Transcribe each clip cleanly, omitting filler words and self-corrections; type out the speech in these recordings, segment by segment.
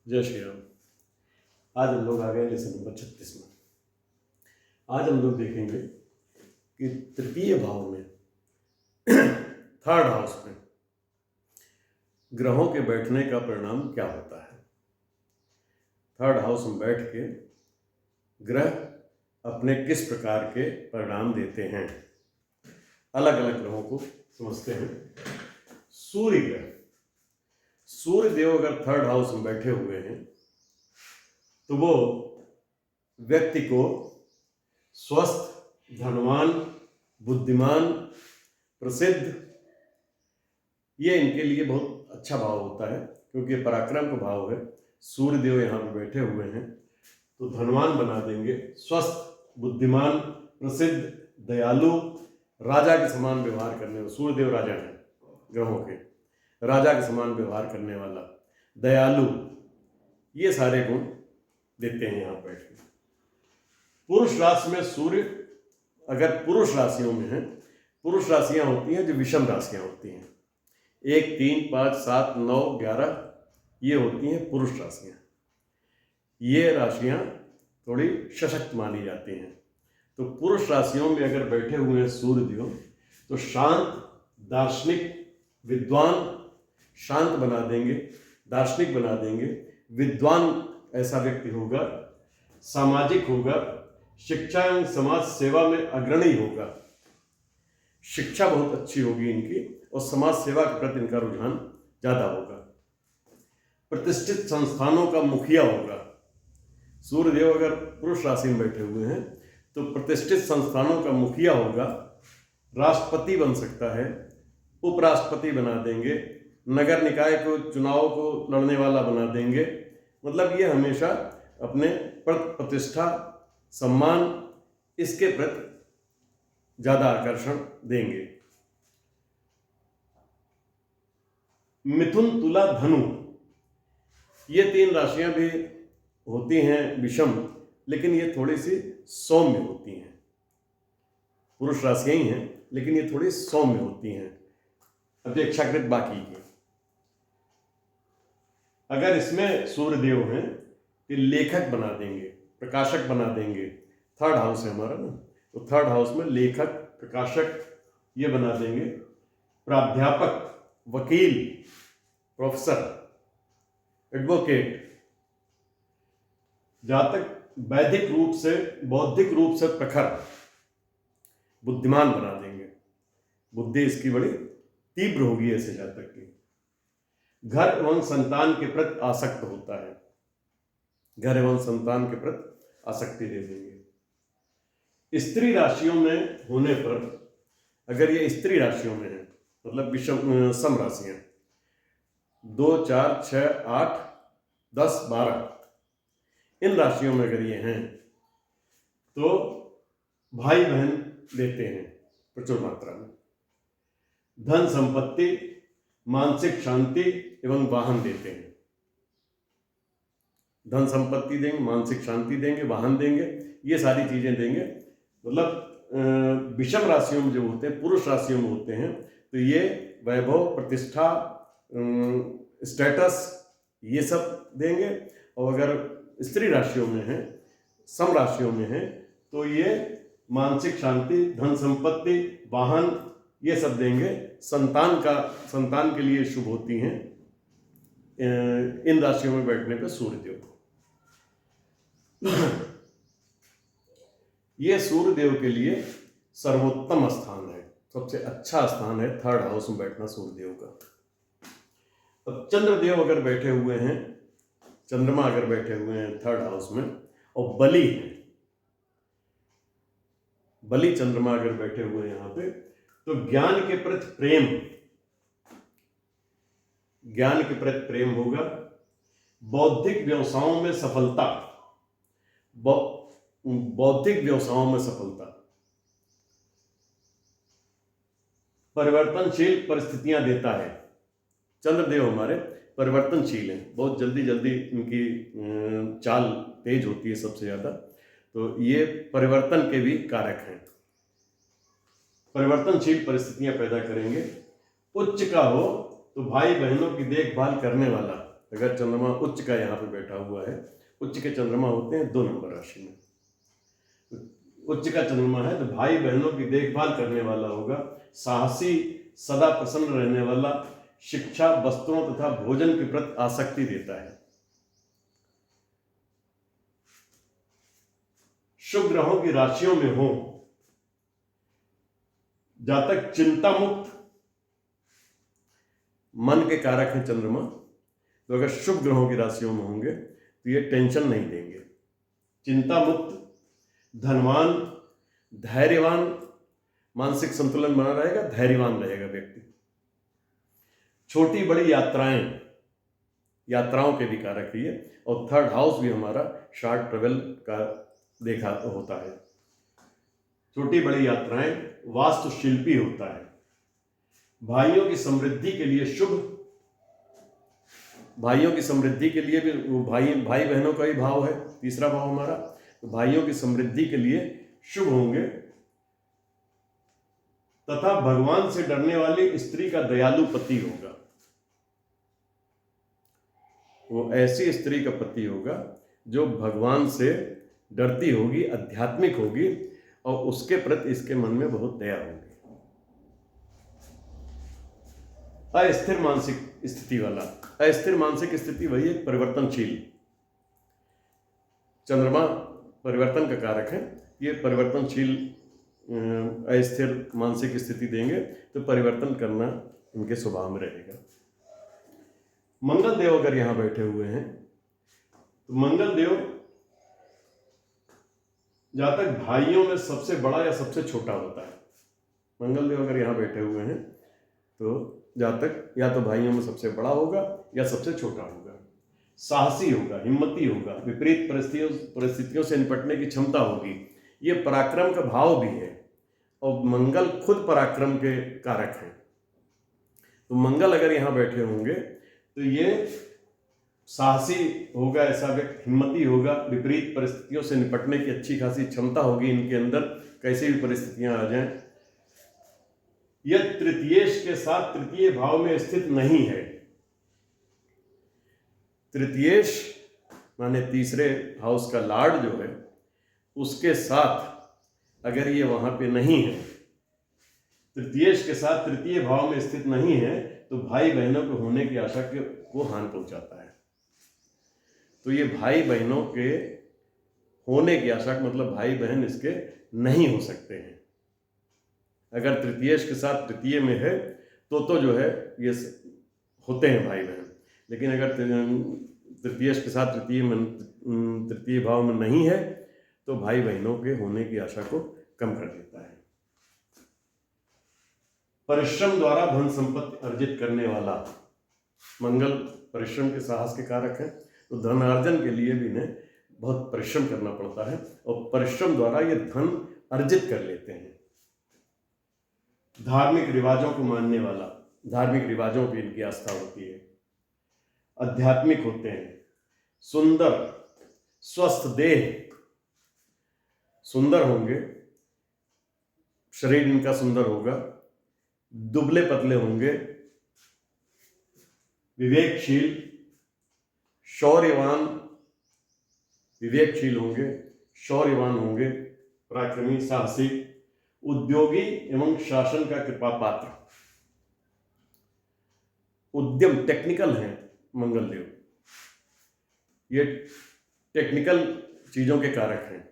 जय श्री राम। आज हम लोग आ गए लेसन नंबर 36 में। आज हम लोग देखेंगे कि तृतीय भाव में थर्ड हाउस में ग्रहों के बैठने का परिणाम क्या होता है। थर्ड हाउस में बैठ के ग्रह अपने किस प्रकार के परिणाम देते हैं, अलग अलग ग्रहों को समझते हैं। सूर्य ग्रह, सूर्य देव अगर थर्ड हाउस में बैठे हुए हैं तो वो व्यक्ति को स्वस्थ, धनवान, बुद्धिमान, प्रसिद्ध, ये इनके लिए बहुत अच्छा भाव होता है, क्योंकि पराक्रम का भाव है। सूर्य देव यहाँ पर बैठे हुए हैं तो धनवान बना देंगे, स्वस्थ, बुद्धिमान, प्रसिद्ध, दयालु, राजा के समान व्यवहार करने वाला। सूर्य देव राजा हैं ग्रहों के, राजा के समान व्यवहार करने वाला, दयालु, ये सारे गुण देते हैं यहाँ बैठ के। पुरुष राशि में सूर्य अगर पुरुष राशियों में है, पुरुष राशियां होती हैं जो विषम राशियां होती हैं, 1, 3, 5, 7, 9, 11 ये होती हैं पुरुष राशियां। ये राशियां थोड़ी सशक्त मानी जाती हैं। तो पुरुष राशियों में अगर बैठे हुए हैं सूर्य देव तो शांत, दार्शनिक, विद्वान, शांत बना देंगे, दार्शनिक बना देंगे, विद्वान ऐसा व्यक्ति होगा, सामाजिक होगा, शिक्षा एवं समाज सेवा में अग्रणी होगा। शिक्षा बहुत अच्छी होगी इनकी और समाज सेवा के प्रति इनका रुझान ज्यादा होगा। प्रतिष्ठित संस्थानों का मुखिया होगा। सूर्यदेव अगर पुरुष राशि में बैठे हुए हैं तो प्रतिष्ठित संस्थानों का मुखिया होगा, राष्ट्रपति बन सकता है, उपराष्ट्रपति बना देंगे, नगर निकाय को चुनाव को लड़ने वाला बना देंगे। मतलब ये हमेशा अपने प्रतिष्ठा, सम्मान, इसके प्रति ज्यादा आकर्षण देंगे। मिथुन, तुला, धनु, ये 3 राशियां भी होती हैं विषम, लेकिन ये थोड़ी सी सौम्य होती हैं। पुरुष राशियां ही हैं लेकिन ये थोड़ी सौम्य होती हैं, अपेक्षाकृत बाकी की। अगर इसमें सूर्यदेव हैं तो लेखक बना देंगे, प्रकाशक बना देंगे। थर्ड हाउस है हमारा ना, तो थर्ड हाउस में लेखक, प्रकाशक ये बना देंगे, प्राध्यापक, वकील, प्रोफेसर, एडवोकेट, जातक वैदिक रूप से, बौद्धिक रूप से प्रखर, बुद्धिमान बना देंगे। बुद्धि इसकी बड़ी तीव्र होगी ऐसे जातक की। घर एवं संतान के प्रति आसक्त होता है, घर एवं संतान के प्रति आसक्ति दे देंगे। स्त्री राशियों में होने पर, अगर ये स्त्री राशियों में है, मतलब विषम सम राशियां 2, 4, 6, 8, 10, 12, इन राशियों में अगर ये हैं तो भाई बहन देते हैं प्रचुर मात्रा में, धन संपत्ति, मानसिक शांति एवं वाहन देते हैं। धन संपत्ति देंगे, मानसिक शांति देंगे, वाहन देंगे, ये सारी चीजें देंगे। मतलब विषम राशियों में जो होते हैं, पुरुष राशियों में होते हैं, तो ये वैभव, प्रतिष्ठा, स्टेटस, ये सब देंगे। और अगर स्त्री राशियों में है, सम राशियों में है, तो ये मानसिक शांति, धन संपत्ति, वाहन, ये सब देंगे। संतान के लिए शुभ होती हैं इन राशियों में बैठने पर सूर्यदेव। ये सूर्यदेव के लिए सर्वोत्तम स्थान है, सबसे अच्छा स्थान है थर्ड हाउस में बैठना सूर्यदेव का। अब चंद्रदेव अगर बैठे हुए हैं, चंद्रमा अगर बैठे हुए हैं थर्ड हाउस में और बलि है, बलि चंद्रमा अगर बैठे हुए हैं यहाँ पे, तो ज्ञान के प्रति प्रेम, ज्ञान के प्रति प्रेम होगा, बौद्धिक व्यवसायों में सफलता, बौद्धिक व्यवसायों में सफलता, परिवर्तनशील परिस्थितियां देता है। चंद्रदेव हमारे परिवर्तनशील हैं, बहुत जल्दी जल्दी इनकी चाल तेज होती है सबसे ज्यादा, तो ये परिवर्तन के भी कारक हैं, परिवर्तनशील परिस्थितियां पैदा करेंगे। उच्च का हो तो भाई बहनों की देखभाल करने वाला, अगर चंद्रमा उच्च का यहाँ पे बैठा हुआ है, उच्च के चंद्रमा होते हैं 2 नंबर राशि में, उच्च का चंद्रमा है तो भाई बहनों की देखभाल करने वाला होगा, साहसी, सदा प्रसन्न रहने वाला, शिक्षा, वस्त्रों तथा भोजन के प्रति आसक्ति देता है। शुभ ग्रहों की राशियों में हो, जातक चिंता मुक्त, मन के कारक हैं चंद्रमा, तो अगर शुभ ग्रहों की राशियों में होंगे तो ये टेंशन नहीं देंगे, चिंता मुक्त, धनवान, धैर्यवान, मानसिक संतुलन बना रहेगा, धैर्यवान रहेगा व्यक्ति। छोटी बड़ी यात्राओं के भी कारक है ये, और 3rd हाउस भी हमारा शॉर्ट ट्रेवल का देखा होता है। छोटी बड़ी यात्राएं, वास्तुशिल्पी होता है, भाइयों की समृद्धि के लिए शुभ, भाइयों की समृद्धि के लिए भी वो भाई बहनों का ही भाव है, 3रा भाव हमारा, तो भाइयों की समृद्धि के लिए शुभ होंगे, तथा भगवान से डरने वाली स्त्री का दयालु पति होगा। वो ऐसी स्त्री का पति होगा जो भगवान से डरती होगी, आध्यात्मिक होगी, और उसके प्रति इसके मन में बहुत दया होगी। अस्थिर मानसिक स्थिति वाला, अस्थिर मानसिक स्थिति वही एक परिवर्तनशील, चंद्रमा परिवर्तन का कारक है, ये परिवर्तनशील अस्थिर मानसिक स्थिति देंगे तो परिवर्तन करना उनके स्वभाव में रहेगा। मंगल देव अगर यहां बैठे हुए हैं तो मंगल देव जातक भाइयों में सबसे बड़ा या सबसे छोटा होता है। मंगल देव अगर यहां बैठे हुए हैं तो जातक या तो भाइयों में सबसे बड़ा होगा या सबसे छोटा होगा, साहसी होगा, हिम्मती होगा, विपरीत परिस्थितियों से निपटने की क्षमता होगी, ये पराक्रम का भाव भी है, और मंगल खुद पराक्रम के कारक हैं। तो मंगल अगर यहाँ बैठे होंगे तो ये साहसी होगा, ऐसा व्यक्ति हिम्मती होगा, विपरीत परिस्थितियों से निपटने की अच्छी खासी क्षमता होगी इनके अंदर, कैसी भी परिस्थितियां आ जाएं। यह तृतीयेश के साथ 3य भाव में स्थित नहीं है। तृतीयेश माने 3रे हाउस का लॉर्ड जो है, उसके साथ अगर ये वहां पे नहीं है, तृतीयेश के साथ 3य भाव में स्थित नहीं है, तो भाई बहनों के होने की आशा को हानि पहुंचाता है। तो ये भाई बहनों के होने की आशा का मतलब भाई बहन इसके नहीं हो सकते हैं। अगर तृतीयेश के साथ 3य में है तो जो है ये होते हैं भाई बहन, लेकिन अगर तृतीयेश के साथ 3य भाव में नहीं है तो भाई बहनों के होने की आशा को कम कर देता है। परिश्रम द्वारा धन संपत्ति अर्जित करने वाला, मंगल परिश्रम के साहस के कारक है, तो धन अर्जन के लिए भी इन्हें बहुत परिश्रम करना पड़ता है, और परिश्रम द्वारा ये धन अर्जित कर लेते हैं। धार्मिक रिवाजों को मानने वाला, धार्मिक रिवाजों की इनकी आस्था होती है, आध्यात्मिक होते हैं, सुंदर, स्वस्थ देह, सुंदर होंगे, शरीर इनका सुंदर होगा, दुबले पतले होंगे, विवेकशील, शौर्यवान, विवेकशील होंगे, शौर्यवान होंगे, पराक्रमी, साहसी, उद्योगी एवं शासन का कृपा पात्र, उद्यम, टेक्निकल हैं मंगल देव, ये टेक्निकल चीजों के कारक हैं,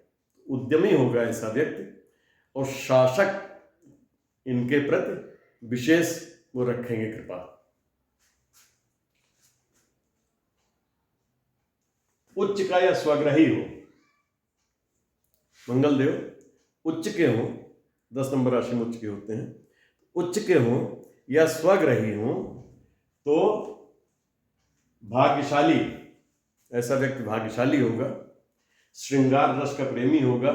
उद्यमी होगा ऐसा व्यक्ति, और शासक इनके प्रति विशेष वो रखेंगे कृपा। उच्च का या स्वग्रही हो, मंगल देव उच्च के हो, 10 नंबर राशि में उच्च के होते हैं, उच्च के हो या स्वग्रही हो तो भाग्यशाली, ऐसा व्यक्ति भाग्यशाली होगा, श्रृंगार रस का प्रेमी होगा,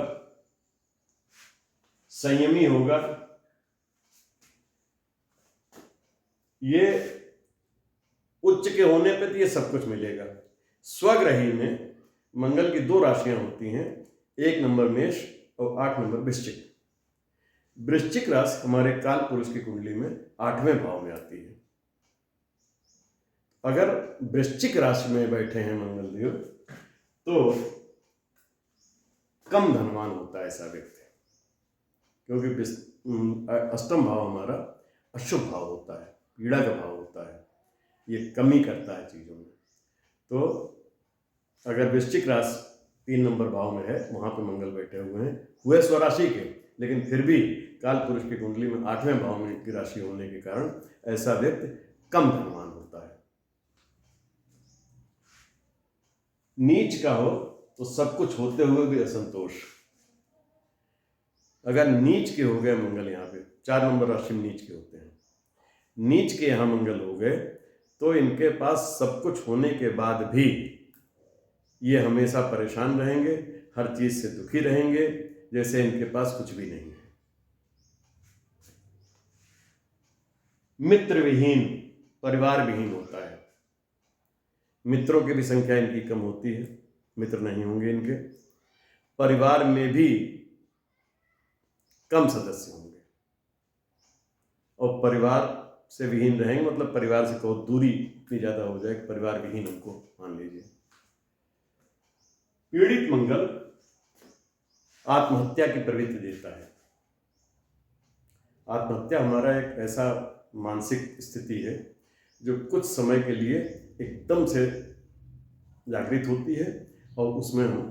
संयमी होगा। ये उच्च के होने पे तो ये सब कुछ मिलेगा। स्वग्रही में मंगल की 2 राशियां होती हैं, 1 नंबर मेष और 8 नंबर वृश्चिक। वृश्चिक राशि हमारे काल पुरुष की कुंडली में 8वें भाव में आती है। अगर वृश्चिक राशि में बैठे हैं मंगल देव तो कम धनवान होता है ऐसा व्यक्ति, क्योंकि अष्टम भाव हमारा अशुभ भाव होता है, पीड़ा का भाव होता है, ये कमी करता है चीज़ों में। तो अगर वृश्चिक राशि 3 नंबर भाव में है, वहाँ पे मंगल बैठे हुए हैं, हुए स्वराशि के, लेकिन फिर भी काल पुरुष की कुंडली में 8वें भाव में की राशि होने के कारण ऐसा व्यक्ति कम धनवान होता है। नीच का हो तो सब कुछ होते हुए भी असंतोष। अगर नीच के हो गए मंगल, यहाँ पे 4 नंबर राशि में नीच के होते हैं, नीच के यहाँ मंगल हो गए तो इनके पास सब कुछ होने के बाद भी ये हमेशा परेशान रहेंगे, हर चीज से दुखी रहेंगे, जैसे इनके पास कुछ भी नहीं है। मित्र विहीन, परिवार विहीन होता है। मित्रों की भी संख्या इनकी कम होती है, मित्र नहीं होंगे इनके। परिवार में भी कम सदस्य होंगे और परिवार से विहीन रहेंगे, मतलब परिवार से बहुत दूरी इतनी ज्यादा हो जाए कि परिवार विहीन उनको मान लीजिए। पीड़ित मंगल आत्महत्या की प्रवृत्ति देता है। आत्महत्या हमारा एक ऐसा मानसिक स्थिति है जो कुछ समय के लिए एकदम से जागृत होती है और उसमें हम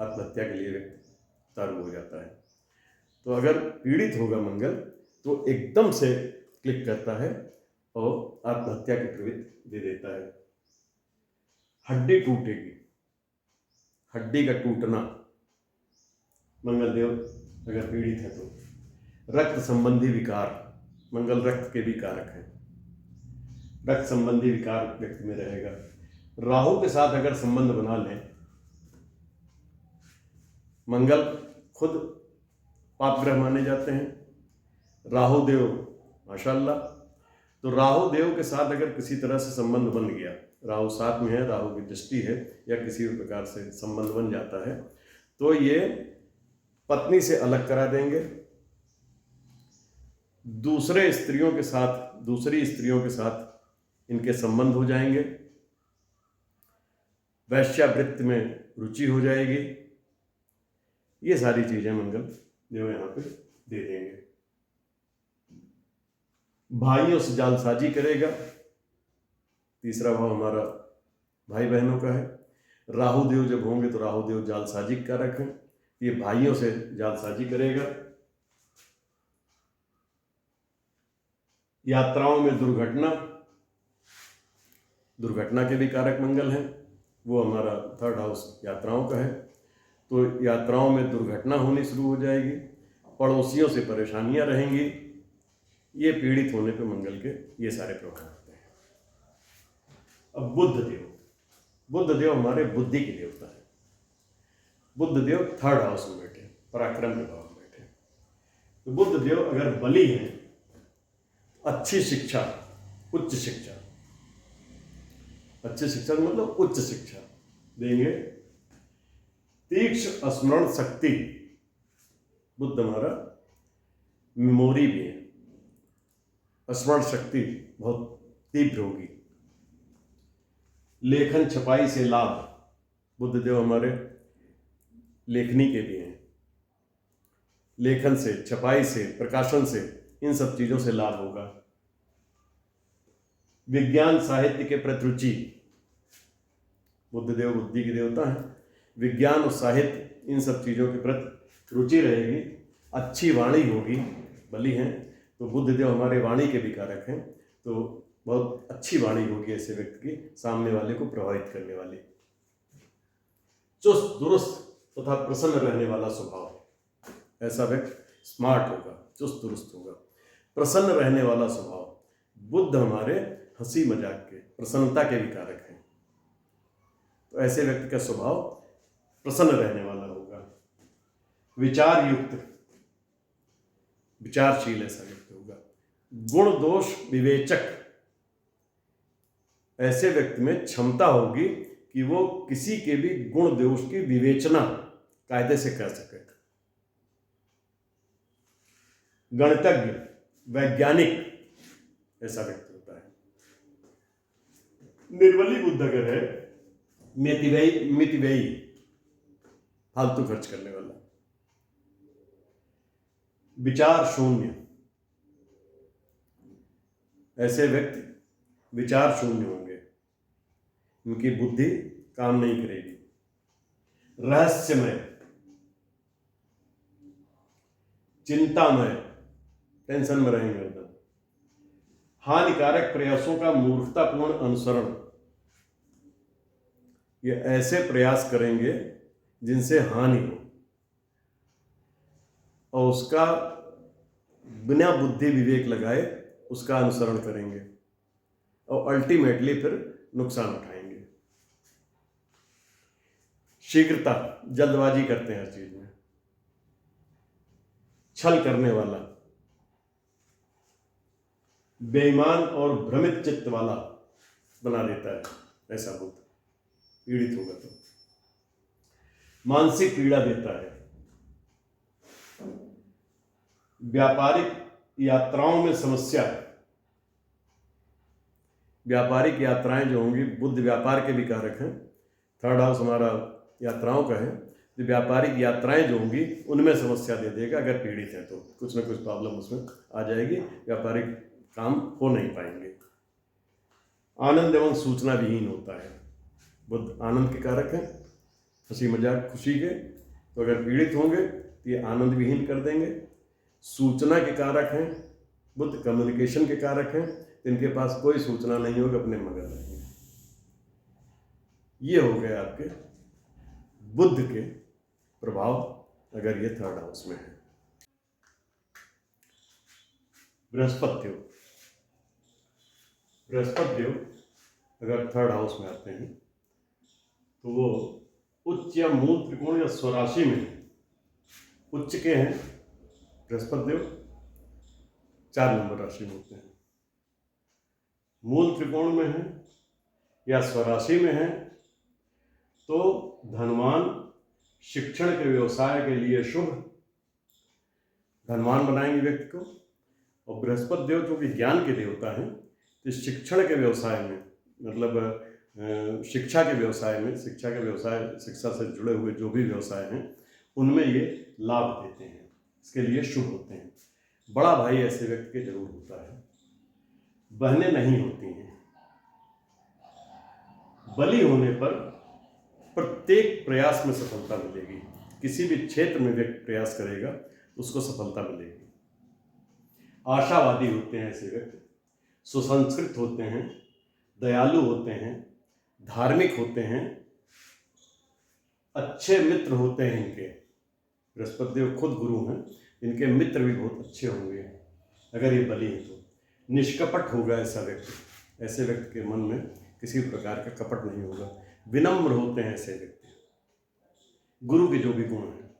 आत्महत्या के लिए तारू हो जाता है। तो अगर पीड़ित होगा मंगल तो एकदम से क्लिक करता है और आत्महत्या की प्रवृत्ति दे देता है। हड्डी टूटेगी, हड्डी का टूटना मंगल देव अगर पीड़ित है तो। रक्त संबंधी विकार, मंगल रक्त के भी कारक हैं, रक्त संबंधी विकार व्यक्ति में रहेगा। राहु के साथ अगर संबंध बना लें, मंगल खुद पाप ग्रह माने जाते हैं, राहु देव माशाल्लाह। तो राहु देव के साथ अगर किसी तरह से संबंध बन गया, राहु साथ में है, राहु की दृष्टि है या किसी भी प्रकार से संबंध बन जाता है, तो ये पत्नी से अलग करा देंगे, दूसरी स्त्रियों के साथ इनके संबंध हो जाएंगे, वैश्यावृत्ति में रुचि हो जाएगी। ये सारी चीजें मंगल जो यहाँ पे दे देंगे। भाइयों से जालसाजी करेगा, तीसरा भाव हमारा भाई बहनों का है। राहु देव जब होंगे तो राहु देव जालसाजी का रखें, ये भाइयों से जालसाजी करेगा। यात्राओं में दुर्घटना के भी कारक मंगल हैं, वो हमारा 3rd हाउस यात्राओं का है। तो यात्राओं में दुर्घटना होनी शुरू हो जाएगी, पड़ोसियों से परेशानियां रहेंगी। ये पीड़ित होने पे मंगल के ये सारे प्रभाव होते हैं। अब बुध देव हमारे बुद्धि के देवता है। बुध देव 3rd हाउस में बैठे, पराक्रम के भाव में बैठे। तो बुध देव अगर बली हैं, अच्छी शिक्षा, उच्च शिक्षा, अच्छी शिक्षा मतलब उच्च शिक्षा देंगे। तीक्ष्ण स्मरण शक्ति, बुद्ध हमारा मेमोरी भी है, स्मरण शक्ति बहुत तीव्र होगी। लेखन छपाई से लाभ, बुद्ध देव हमारे लेखनी के भी हैं, लेखन से, छपाई से, प्रकाशन से, इन सब चीजों से लाभ होगा। विज्ञान साहित्य के प्रति रुचि, बुद्ध देव बुद्धि के देवता हैं, विज्ञान और साहित्य इन सब चीजों के प्रति रुचि रहेगी। अच्छी वाणी होगी, बली हैं तो बुद्ध देव हमारे वाणी के भी कारक हैं, तो बहुत अच्छी वाणी होगी ऐसे व्यक्ति की, सामने वाले को प्रभावित करने वाली। चुस्त दुरुस्त तथा प्रसन्न रहने वाला स्वभाव, ऐसा व्यक्ति स्मार्ट होगा, चुस्त दुरुस्त होगा, प्रसन्न रहने वाला स्वभाव। बुद्ध हमारे हंसी मजाक के, प्रसन्नता के भी कारक हैं, तो ऐसे व्यक्ति का स्वभाव प्रसन्न रहने वाला होगा। विचार युक्त, विचारशील ऐसा व्यक्ति होगा। गुण दोष विवेचक, ऐसे व्यक्ति में क्षमता होगी कि वो किसी के भी गुण दोष की विवेचना कायदे से कर सके। गणितज्ञ, वैज्ञानिक ऐसा व्यक्ति होता है। निर्बली बुध अगर है, मितव्ययी, फालतू खर्च करने वाला, विचार शून्य, ऐसे व्यक्ति विचार शून्य होंगे, उनकी बुद्धि काम नहीं करेगी। रहस्यमय, चिंतामय, टेंशन में रहेंगे एकदम। हानिकारक प्रयासों का मूर्खतापूर्ण अनुसरण, ये ऐसे प्रयास करेंगे जिनसे हानि हो और उसका बिना बुद्धि विवेक लगाए उसका अनुसरण करेंगे और अल्टीमेटली फिर नुकसान उठाएंगे। शीघ्रता, जल्दबाजी करते हैं हर चीज में। छल करने वाला, बेईमान और भ्रमित चित्त वाला बना देता है ऐसा बुद्ध, पीड़ित होगा तो। मानसिक पीड़ा देता है। व्यापारिक यात्राओं में समस्या, व्यापारिक यात्राएं जो होंगी, बुद्ध व्यापार के भी कारक हैं, थर्ड हाउस हमारा यात्राओं का है, तो व्यापारिक यात्राएं जो होंगी उनमें समस्या दे देगा। अगर पीड़ित है तो कुछ ना कुछ प्रॉब्लम उसमें आ जाएगी, व्यापारिक काम हो नहीं पाएंगे। आनंद एवं सूचना विहीन होता है। बुद्ध आनंद के कारक हैं, हंसी मजाक खुशी के, तो अगर पीड़ित होंगे तो ये आनंद विहीन कर देंगे। सूचना के कारक हैं बुद्ध, कम्युनिकेशन के कारक हैं, इनके पास कोई सूचना नहीं होगी, अपने मगन रहेंगे। ये हो गए आपके बुद्ध के प्रभाव अगर ये थर्ड हाउस में है। बृहस्पति अगर थर्ड हाउस में आते हैं तो वो उच्च या मूल त्रिकोण या स्वराशि में है। उच्च के हैं बृहस्पति देव, 4 नंबर राशि में होते हैं। मूल त्रिकोण में है या स्वराशि में है तो धनवान, शिक्षण के व्यवसाय के लिए शुभ, धनवान बनाएंगे व्यक्ति को। और बृहस्पति देव जो कि ज्ञान के देवता हैं, तो शिक्षण के व्यवसाय में, मतलब शिक्षा के व्यवसाय में, शिक्षा से जुड़े हुए जो भी व्यवसाय हैं उनमें ये लाभ देते हैं, इसके लिए शुभ होते हैं। बड़ा भाई ऐसे व्यक्ति के जरूर होता है। बहनें नहीं होती हैं। बली होने पर प्रत्येक प्रयास में सफलता मिलेगी। किसी भी क्षेत्र में व्यक्ति प्रयास करेगा उसको सफलता मिलेगी। आशावादी होते हैं ऐसे व्यक्ति, सुसंस्कृत होते हैं, दयालु होते हैं, धार्मिक होते हैं, अच्छे मित्र होते हैं इनके। बृहस्पति देव खुद गुरु हैं, इनके मित्र भी बहुत अच्छे होंगे अगर ये बली हैं तो। निष्कपट होगा ऐसा व्यक्ति, ऐसे व्यक्ति के मन में किसी प्रकार का कपट नहीं होगा। विनम्र होते हैं ऐसे व्यक्ति, गुरु के जो भी गुण हैं।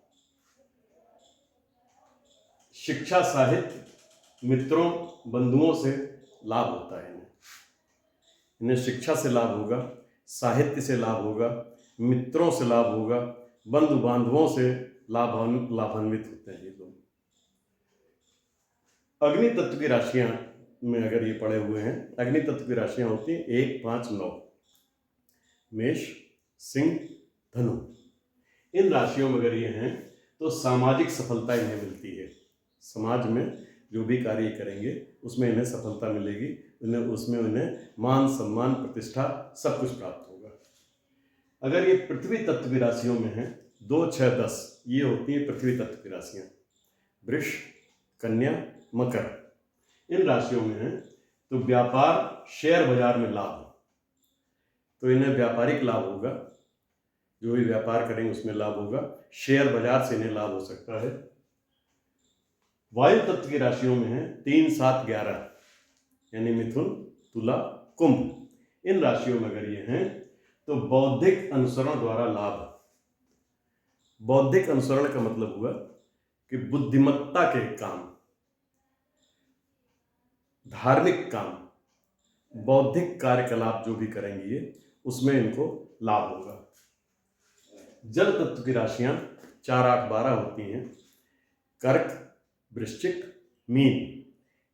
शिक्षा, साहित्य, मित्रों, बंधुओं से लाभ होता है इन्हें शिक्षा से लाभ होगा, साहित्य से लाभ होगा, मित्रों से लाभ होगा, बंधु बांधवों से लाभान्वित होते हैं ये लोग। अग्नि तत्व की राशियां में अगर ये पड़े हुए हैं, अग्नि तत्व की राशियां होती हैं 1, 5, 9, मेष, सिंह, धनु। इन राशियों में अगर ये हैं तो सामाजिक सफलता इन्हें मिलती है। समाज में जो भी कार्य करेंगे उसमें इन्हें सफलता मिलेगी, उसमें उन्हें मान, सम्मान, प्रतिष्ठा सब कुछ प्राप्त होगा। अगर ये पृथ्वी तत्व की राशियों में हैं 2, 6, 10, ये होती हैं पृथ्वी तत्व की राशियाँ। वृष, कन्या, मकर, इन राशियों में हैं तो व्यापार, शेयर बाजार में लाभ, तो इन्हें व्यापारिक लाभ होगा। जो भी व्यापार करेंगे उसमें लाभ होगा। शेयर बाजार से इन्हें लाभ हो सकता है। वायु तत्व की राशियों में है 3, 7, 11, यानी मिथुन, तुला, कुंभ। इन राशियों में अगर ये हैं तो बौद्धिक अनुसरण द्वारा लाभ। बौद्धिक अनुसरण का मतलब हुआ कि बुद्धिमत्ता के काम, धार्मिक काम, बौद्धिक कार्यकलाप जो भी करेंगे ये, उसमें इनको लाभ होगा। जल तत्व की राशियां 4, 8, 12 होती हैं। कर्क, वृश्चिक, मीन।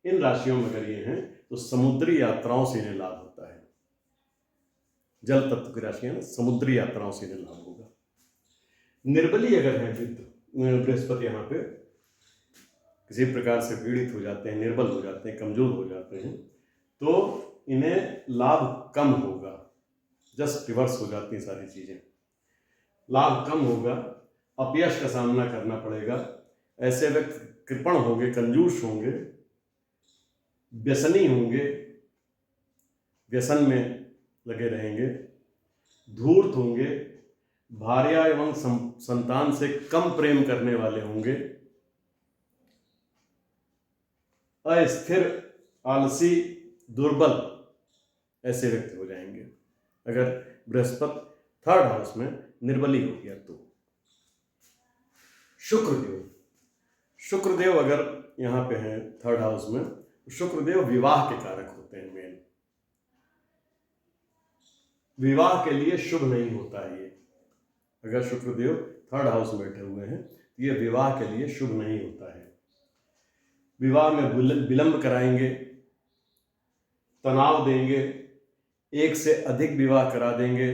इन राशियों में अगर ये हैं तो समुद्री यात्राओं से इन्हें लाभ होता है। जल तत्व की राशि है ना, समुद्री यात्राओं से इन्हें लाभ होगा। निर्बली अगर है बृहस्पति यहाँ पे किसी प्रकार से पीड़ित हो जाते हैं, निर्बल हो जाते हैं, कमजोर हो जाते हैं, तो इन्हें लाभ कम होगा। जस्ट रिवर्स हो जाती हैं सारी चीजें, लाभ कम होगा, अपयश का सामना करना पड़ेगा। ऐसे व्यक्ति कृपण होंगे, कंजूस होंगे, व्यसनी होंगे, व्यसन में लगे रहेंगे, धूर्त होंगे, भार्या एवं संतान से कम प्रेम करने वाले होंगे, अस्थिर, आलसी, दुर्बल ऐसे व्यक्ति हो जाएंगे अगर बृहस्पति थर्ड हाउस में निर्बली हो गया तो। शुक्रदेव अगर यहाँ पे हैं थर्ड हाउस में, शुक्रदेव विवाह के कारक होते हैं। मेन विवाह के लिए शुभ नहीं होता है ये। अगर शुक्रदेव थर्ड हाउस में बैठे हुए हैं तो ये विवाह के लिए शुभ नहीं होता है। विवाह में विलंब कराएंगे, तनाव देंगे, एक से अधिक विवाह करा देंगे,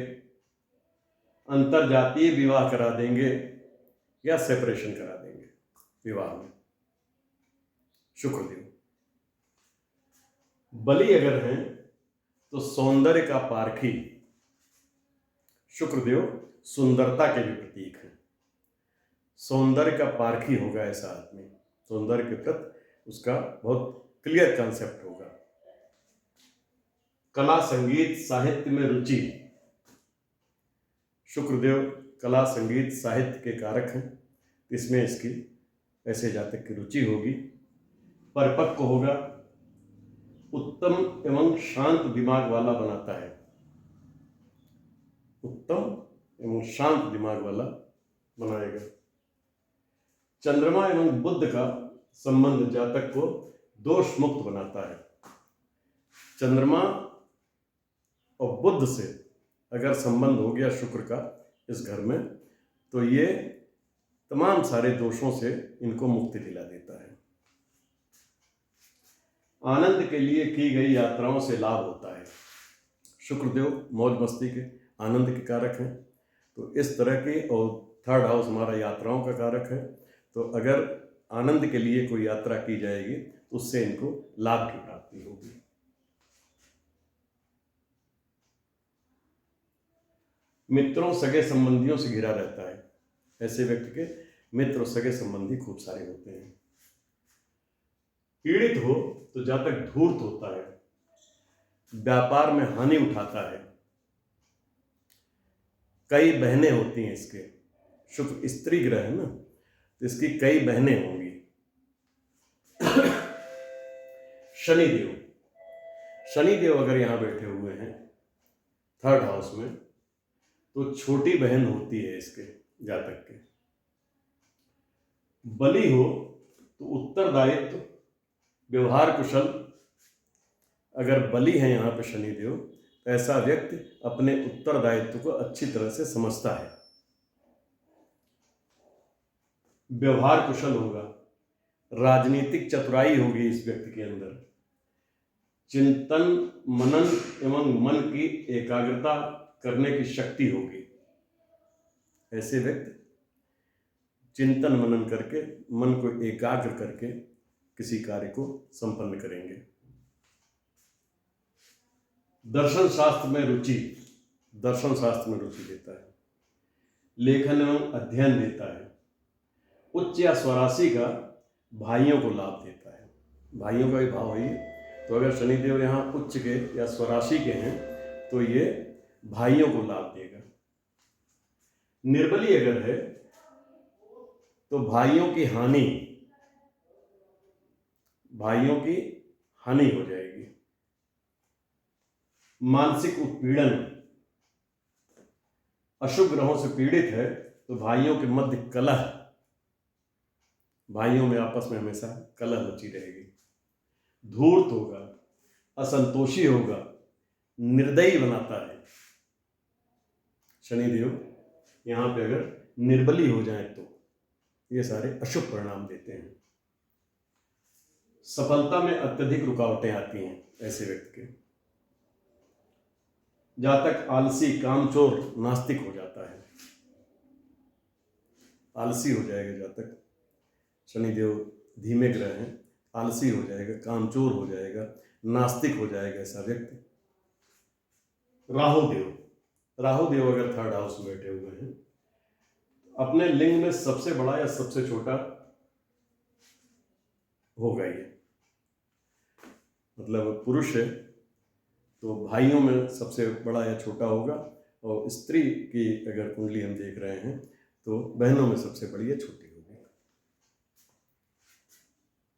अंतरजातीय विवाह करा देंगे या सेपरेशन करा देंगे विवाह में। शुक्रदेव बलि अगर हैं तो सौंदर्य का पारखी। शुक्रदेव सुंदरता के भी प्रतीक हैं। सौंदर्य का पारखी होगा ऐसा आदमी, सौंदर्य के प्रति उसका बहुत क्लियर कॉन्सेप्ट होगा। कला, संगीत, साहित्य में रुचि। शुक्रदेव कला, संगीत, साहित्य के कारक हैं, इसमें इसकी ऐसे जातक की रुचि होगी। परिपक्व होगा, उत्तम एवं शांत दिमाग वाला बनाता है। उत्तम एवं शांत दिमाग वाला बनाएगा। चंद्रमा एवं बुध का संबंध जातक को दोष मुक्त बनाता है। चंद्रमा और बुध से अगर संबंध हो गया शुक्र का इस घर में, तो ये तमाम सारे दोषों से इनको मुक्ति दिला देता है। आनंद के लिए की गई यात्राओं से लाभ होता है। शुक्रदेव मौज मस्ती के, आनंद के कारक हैं, तो इस तरह की, और थर्ड हाउस हमारा यात्राओं का कारक है, तो अगर आनंद के लिए कोई यात्रा की जाएगी तो उससे इनको लाभ की प्राप्ति होगी। मित्रों, सगे संबंधियों से घिरा रहता है। ऐसे व्यक्ति के मित्र और सगे संबंधी खूब सारे होते हैं। पीड़ित हो तो जातक धूर्त होता है, व्यापार में हानि उठाता है। कई बहनें होती हैं इसके, शुक्र स्त्री ग्रह है ना, तो इसकी कई बहनें होंगी। शनिदेव अगर यहां बैठे हुए हैं थर्ड हाउस में, तो छोटी बहन होती है इसके जातक के। बली हो तो उत्तरदायित्व, व्यवहार कुशल। अगर बली है यहाँ पे शनिदेव, तो ऐसा व्यक्ति अपने उत्तरदायित्व को अच्छी तरह से समझता है। व्यवहार कुशल होगा, राजनीतिक चतुराई होगी इस व्यक्ति के अंदर, चिंतन मनन एवं मन की एकाग्रता करने की शक्ति होगी। ऐसे व्यक्ति चिंतन मनन करके, मन को एकाग्र करके किसी कार्य को संपन्न करेंगे। दर्शन शास्त्र में रुचि देता है। लेखन एवं अध्ययन देता है। उच्च या स्वराशि का भाइयों को लाभ देता है। भाइयों का भी भाव है ये, तो अगर शनिदेव यहाँ उच्च के या स्वराशि के हैं तो ये भाइयों को लाभ देगा। निर्बली अगर है तो भाइयों की हानि हो जाएगी। मानसिक उत्पीड़न, अशुभ ग्रहों से पीड़ित है तो भाइयों के मध्य कलह, भाइयों में आपस में हमेशा कलह मची रहेगी। धूर्त होगा, असंतोषी होगा, निर्दयी बनाता है। शनिदेव यहाँ पे अगर निर्बली हो जाए तो ये सारे अशुभ परिणाम देते हैं। सफलता में अत्यधिक रुकावटें आती हैं ऐसे व्यक्ति के। जातक आलसी, कामचोर, नास्तिक हो जाता है। आलसी हो जाएगा जातक, शनिदेव धीमे ग्रह हैं, आलसी हो जाएगा, कामचोर हो जाएगा, नास्तिक हो जाएगा ऐसा व्यक्ति। राहुदेव अगर थर्ड हाउस में बैठे हुए हैं, अपने लिंग में सबसे बड़ा या सबसे छोटा होगा ये, मतलब पुरुष है तो भाइयों में सबसे बड़ा या छोटा होगा, और स्त्री की अगर कुंडली हम देख रहे हैं तो बहनों में सबसे बड़ी या छोटी होगी।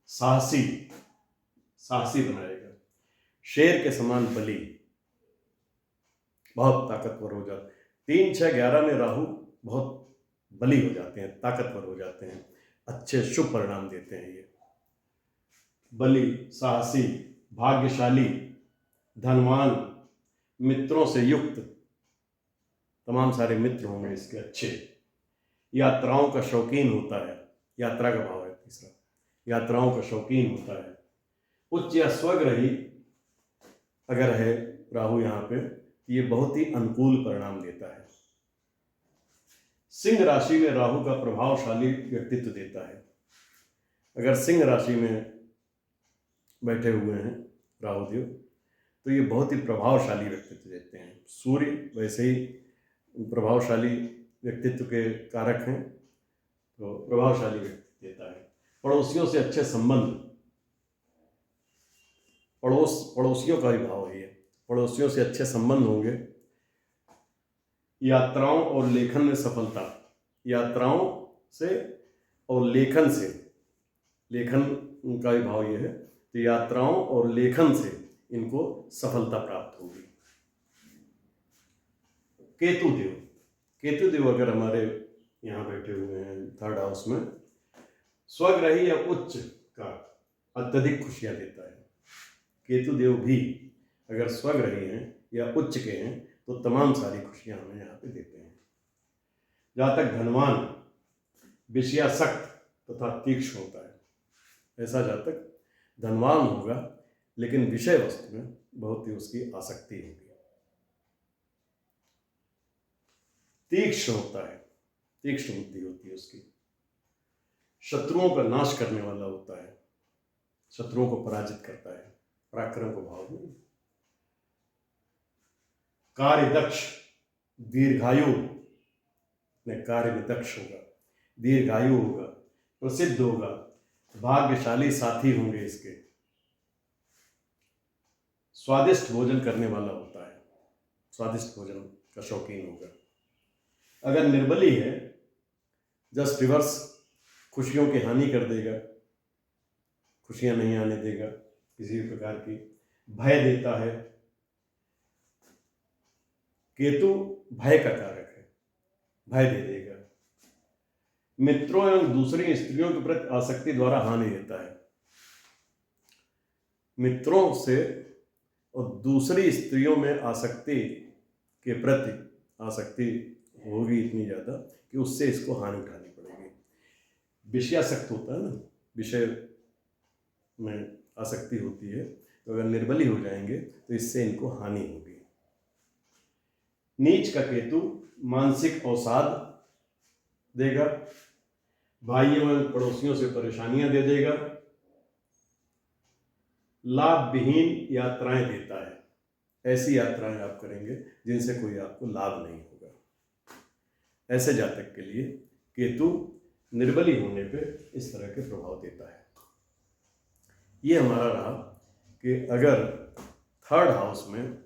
साहसी बनाएगा, शेर के समान बली, बहुत ताकतवर हो जाता है। 3, 6, 11 में राहु बहुत बली हो जाते हैं, ताकतवर हो जाते हैं, अच्छे शुभ परिणाम देते हैं ये। बली, साहसी, भाग्यशाली, धनवान, मित्रों से युक्त, तमाम सारे मित्र होंगे इसके अच्छे। यात्राओं का शौकीन होता है, यात्रा का भाव है तीसरा, यात्राओं का शौकीन होता है। उच्च या स्वग्रही अगर है राहु यहाँ पे, ये बहुत ही अनुकूल परिणाम देता है। सिंह राशि में राहु का प्रभावशाली व्यक्तित्व देता है। अगर सिंह राशि में बैठे हुए हैं राहुदेव तो ये बहुत ही प्रभावशाली व्यक्तित्व देते हैं। सूर्य वैसे ही प्रभावशाली व्यक्तित्व के कारक हैं, तो प्रभावशाली व्यक्तित्व देता है। पड़ोसियों से अच्छे संबंध, पड़ोसियों का भी भाव है ये, पड़ोसियों से अच्छे संबंध होंगे। यात्राओं और लेखन में सफलता, यात्राओं से और लेखन से, लेखन का भी भाव ये है, तो यात्राओं और लेखन से इनको सफलता प्राप्त होगी। केतुदेव अगर हमारे यहाँ बैठे हुए हैं थर्ड हाउस में, स्वग्रही या उच्च का अत्यधिक खुशियां देता है। केतुदेव भी अगर स्वग्रही हैं या उच्च के हैं तो तमाम सारी खुशियां हमें यहाँ पे देते हैं। जातक धनवान, विषयासक्त तथा तीक्ष्ण होता है। ऐसा जातक धनवान होगा लेकिन विषय वस्तु में बहुत ही उसकी आसक्ति होगी। तीक्ष्ण होता है, तीक्ष्ण बुद्धि होती है उसकी। शत्रुओं का नाश करने वाला होता है, शत्रुओं को पराजित करता है, पराक्रम को भाव नहीं। कार्यदक्ष, दीर्घायु में कार्य में दक्ष होगा, दीर्घायु होगा, प्रसिद्ध होगा, भाग्यशाली साथी होंगे इसके। स्वादिष्ट भोजन करने वाला होता है, स्वादिष्ट भोजन का शौकीन होगा। अगर निर्बली है, जस्ट रिवर्स, खुशियों की हानि कर देगा, खुशियां नहीं आने देगा, किसी भी प्रकार की भय देता है। केतु भय का कारक है, भय दे देगा। मित्रों एवं दूसरी स्त्रियों के प्रति आसक्ति द्वारा हानि देता है। मित्रों से और दूसरी स्त्रियों में आसक्ति के प्रति आसक्ति होगी इतनी ज़्यादा कि उससे इसको हानि उठानी पड़ेगी। विषयासक्त होता है ना, विषय में आसक्ति होती है, तो अगर निर्बली हो जाएंगे तो इससे इनको हानि होगी। नीच का केतु मानसिक अवसाद देगा, भाइयों एवं पड़ोसियों से परेशानियां दे देगा, लाभ विहीन यात्राएं देता है। ऐसी यात्राएं आप करेंगे जिनसे कोई आपको लाभ नहीं होगा। ऐसे जातक के लिए केतु निर्बली होने पे इस तरह के प्रभाव देता है। ये हमारा रहा कि अगर थर्ड हाउस में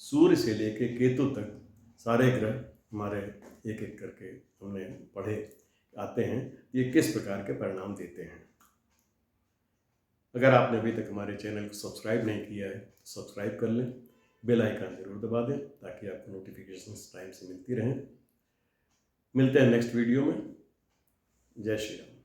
सूर्य से लेके केतु तक सारे ग्रह हमारे एक एक करके हमने पढ़े आते हैं, ये किस प्रकार के परिणाम देते हैं। अगर आपने अभी तक हमारे चैनल को सब्सक्राइब नहीं किया है तो सब्सक्राइब कर लें, बेल आइकन जरूर दबा दें ताकि आपको नोटिफिकेशंस टाइम से मिलती रहें। मिलते हैं नेक्स्ट वीडियो में। जय श्री राम।